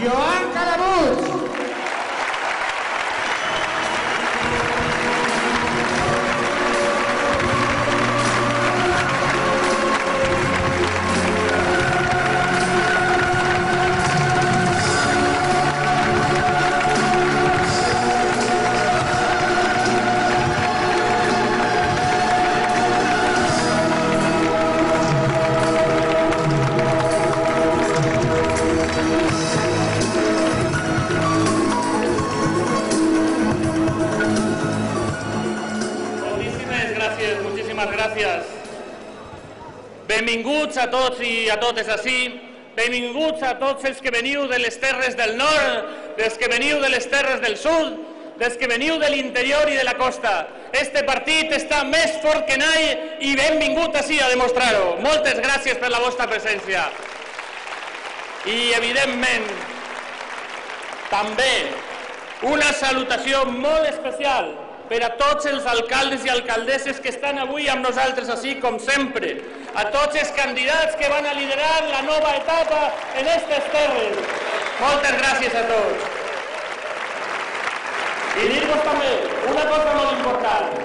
Joan Calabuig. Benvinguts a tots i a totes ací, benvinguts a tots els que veniu de les terres del nord, dels que veniu de les terres del sud, dels que veniu de l'interior i de la costa. Este partit està més fort que mai i benvingut ací a demostrar-ho. Moltes gràcies per la vostra presència. I, evidentment, també una salutació molt especial per a tots els alcaldes i alcaldesses que estan avui amb nosaltres ací, com sempre, a tots els candidats que van a liderar la nova etapa en aquestes terres. Moltes gràcies a tots. I dir-vos també una cosa molt important.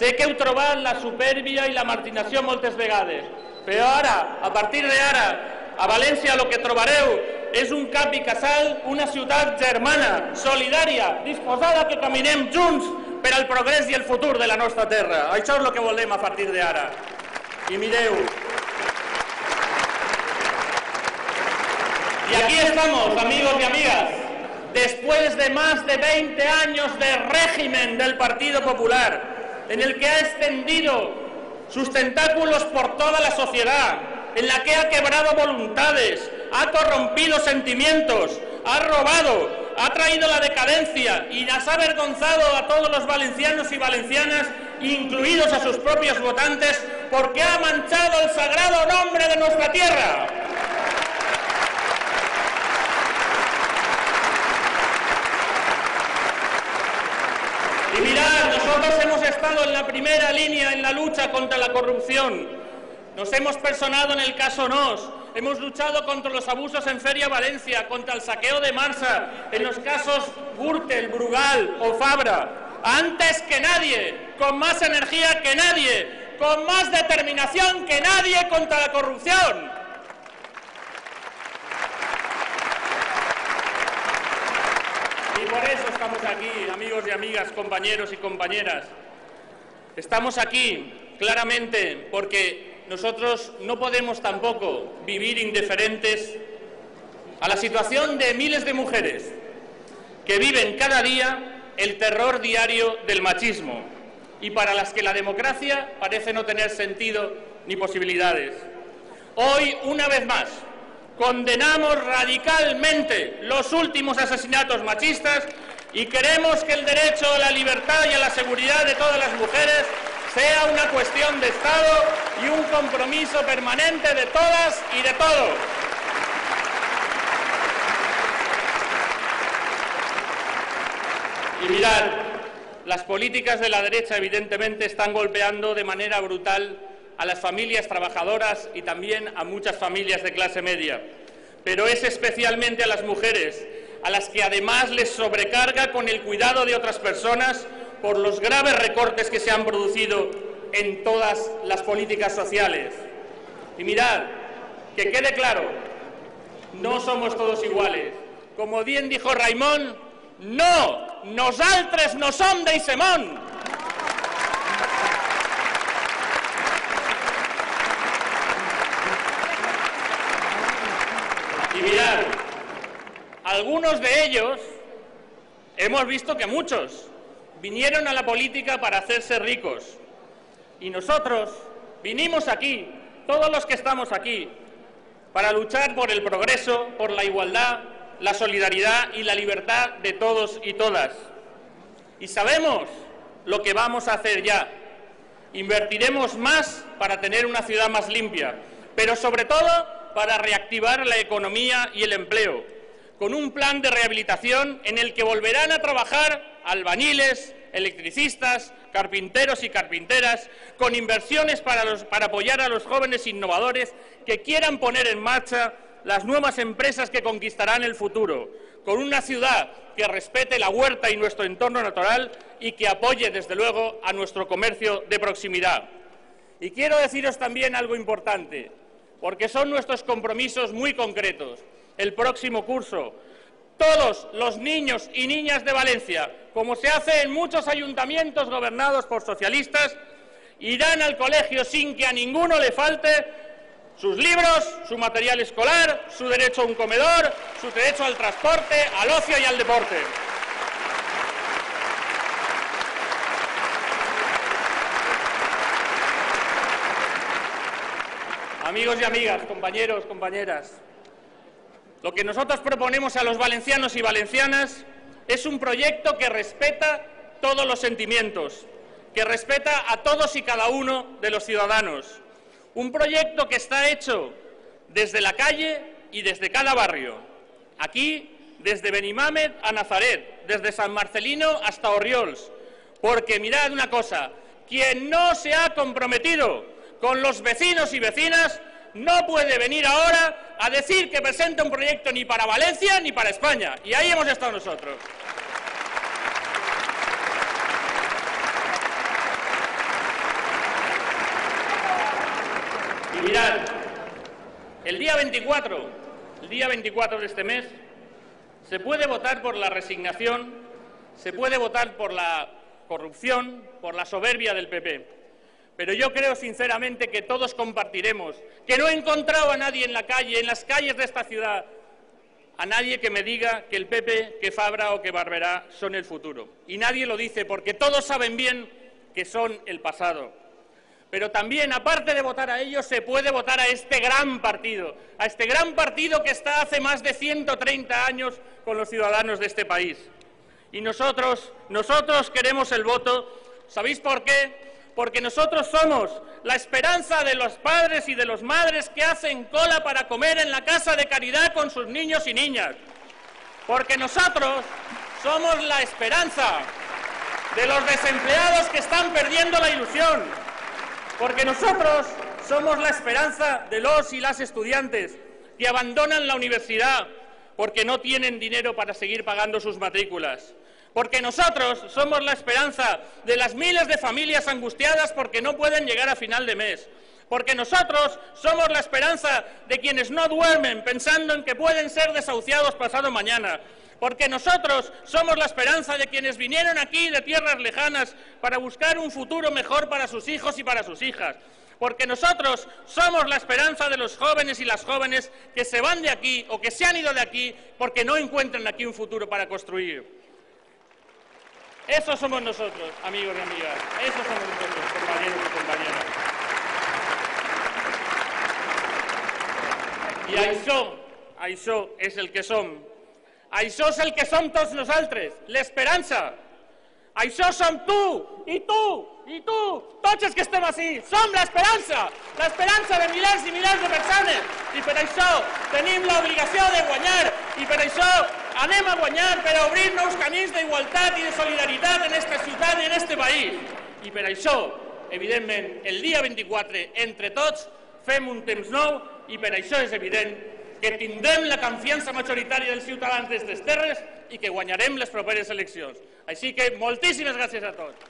Sé que heu trobat la supèrbia i la marginació moltes vegades, però ara, a partir d'ara, a València el que trobareu és un cap i casal, una ciutat germana, solidària, disposada que caminem junts per al progrés i el futur de la nostra terra. Això és el que volem a partir d'ara. I mireu. Y aquí estamos, amigos y amigas, después de más de 20 años de régimen del Partido Popular, en el que ha extendido sus tentáculos por toda la sociedad, en la que ha quebrado voluntades, ha corrompido sentimientos, ha robado, ha traído la decadencia y las ha avergonzado a todos los valencianos y valencianas, incluidos a sus propios votantes, porque ha manchado el sagrado nombre de nuestra tierra. Y mirad, nosotros hemos estado en la primera línea en la lucha contra la corrupción. Nos hemos personado en el caso NOS, hemos luchado contra los abusos en Feria Valencia, contra el saqueo de Marsa, en los casos Gürtel, Brugal o Fabra. Antes que nadie, con más energía que nadie, con más determinación que nadie contra la corrupción. Y por eso estamos aquí, amigos y amigas, compañeros y compañeras. Estamos aquí, claramente, porque nosotros no podemos tampoco vivir indiferentes a la situación de miles de mujeres que viven cada día el terror diario del machismo y para las que la democracia parece no tener sentido ni posibilidades. Hoy, una vez más, condenamos radicalmente los últimos asesinatos machistas y queremos que el derecho a la libertad y a la seguridad de todas las mujeres sea una cuestión de Estado y un compromiso permanente de todas y de todos. Y mirad, las políticas de la derecha evidentemente están golpeando de manera brutal a las familias trabajadoras y también a muchas familias de clase media. Pero es especialmente a las mujeres, a las que además les sobrecarga con el cuidado de otras personas por los graves recortes que se han producido en todas las políticas sociales. Y mirad, que quede claro, no somos todos iguales. Como bien dijo Raimon, no, nosaltres no som d'Eixemont. Y mirad, algunos de ellos, hemos visto que muchos, vinieron a la política para hacerse ricos. Y nosotros vinimos aquí, todos los que estamos aquí, para luchar por el progreso, por la igualdad, la solidaridad y la libertad de todos y todas. Y sabemos lo que vamos a hacer ya. Invertiremos más para tener una ciudad más limpia, pero sobre todo para reactivar la economía y el empleo, con un plan de rehabilitación en el que volverán a trabajar albañiles, electricistas, carpinteros y carpinteras, con inversiones para apoyar a los jóvenes innovadores que quieran poner en marcha las nuevas empresas que conquistarán el futuro, con una ciudad que respete la huerta y nuestro entorno natural y que apoye, desde luego, a nuestro comercio de proximidad. Y quiero deciros también algo importante, porque son nuestros compromisos muy concretos. El próximo curso, todos los niños y niñas de Valencia, como se hace en muchos ayuntamientos gobernados por socialistas, irán al colegio sin que a ninguno le falte sus libros, su material escolar, su derecho a un comedor, su derecho al transporte, al ocio y al deporte. Amigos y amigas, compañeros, compañeras, lo que nosotros proponemos a los valencianos y valencianas es un proyecto que respeta todos los sentimientos, que respeta a todos y cada uno de los ciudadanos. Un proyecto que está hecho desde la calle y desde cada barrio. Aquí, desde Benimamet a Nazaret, desde San Marcelino hasta Orriols. Porque mirad una cosa, quien no se ha comprometido con los vecinos y vecinas no puede venir ahora a decir que presenta un proyecto ni para Valencia ni para España. Y ahí hemos estado nosotros. Y mirad, el día 24 de este mes, se puede votar por la resignación, se puede votar por la corrupción, por la soberbia del PP. Pero yo creo sinceramente que todos compartiremos, que no he encontrado a nadie en la calle, en las calles de esta ciudad, a nadie que me diga que el PP, que Fabra o que Barberá son el futuro. Y nadie lo dice porque todos saben bien que son el pasado. Pero también, aparte de votar a ellos, se puede votar a este gran partido que está hace más de 130 años con los ciudadanos de este país. Y nosotros queremos el voto. ¿Sabéis por qué? Porque nosotros somos la esperanza de los padres y de las madres que hacen cola para comer en la casa de caridad con sus niños y niñas. Porque nosotros somos la esperanza de los desempleados que están perdiendo la ilusión. Porque nosotros somos la esperanza de los y las estudiantes que abandonan la universidad porque no tienen dinero para seguir pagando sus matrículas. Porque nosotros somos la esperanza de las miles de familias angustiadas porque no pueden llegar a final de mes. Porque nosotros somos la esperanza de quienes no duermen pensando en que pueden ser desahuciados pasado mañana. Porque nosotros somos la esperanza de quienes vinieron aquí de tierras lejanas para buscar un futuro mejor para sus hijos y para sus hijas. Porque nosotros somos la esperanza de los jóvenes y las jóvenes que se van de aquí o que se han ido de aquí porque no encuentran aquí un futuro para construir. Esos somos nosotros, amigos y amigas. Esos somos nosotros, compañeros y compañeras. I això és el que som. Això és el que som tots nosaltres, l'esperança. Això som tu, i tu, i tu, tots els que estem així. Som l'esperança de milers i milers de persones. I per això tenim l'obligació de guanyar, i per això anem a guanyar per a obrir nous camins d'igualtat i de solidaritat en esta ciutat i en este país. I per això, evidentment, el dia 24, entre tots, fem un temps nou i per això és evident que tindrem la confiança majoritària dels ciutadans d'aquestes terres i que guanyarem les properes eleccions. Així que moltíssimes gràcies a tots.